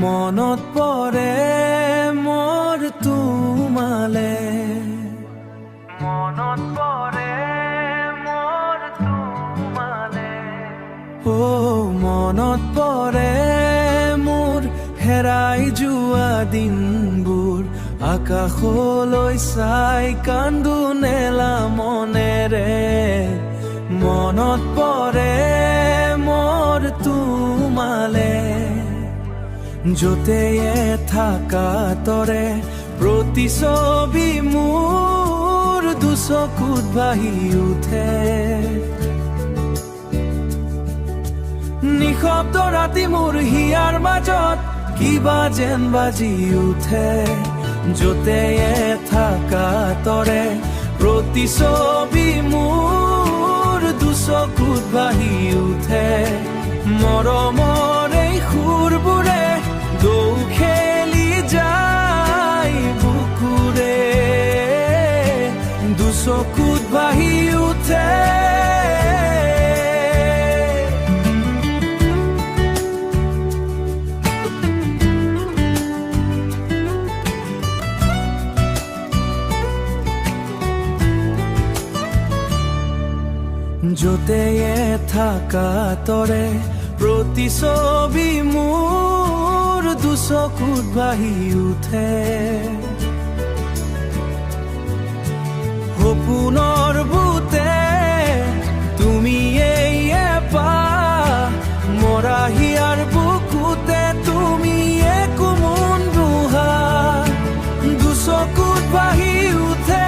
মনত পৰে মোৰ তোমালে, মনত পৰে মোৰ তোমালে। মনত পৰে মোৰ হেৰাই যোৱা দিনবোৰ, আকাশলৈ চাই কান্দো নেলা মনেৰে। মনত পৰে মোৰ তোমালে, য'তে থাকা তৰে প্ৰতিচ্ছবি মোৰ দুচকুত ভাহি উঠে। নিশব্দ ৰাতি মোৰ হিয়াৰ মাজত কিবা যেন বাজি উঠে। য'তে থাকা তৰে প্ৰতিচ্ছবি মোৰ দুচকুত ভাহি উঠে। মৰমৰ এই সুৰবোৰে দৌ খেলি যায় বুকুৰে, দুচকুত ভাহি উঠে। য'তে থাকা তৰে প্ৰতিচ্ছবি মোৰ দুচকুত ভাহি উঠে। সপোনৰ বুতে তুমি এপা মৰা হিয়াৰ বুকুতে তুমি কোমল ৰুহা, দুচকুত ভাহি উঠে।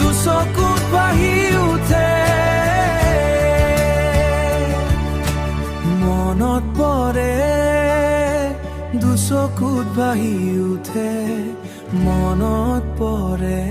দুচকুত ভাহি উঠে। মনত পৰে দুচকুত ভাহি উঠে, মনত পৰে।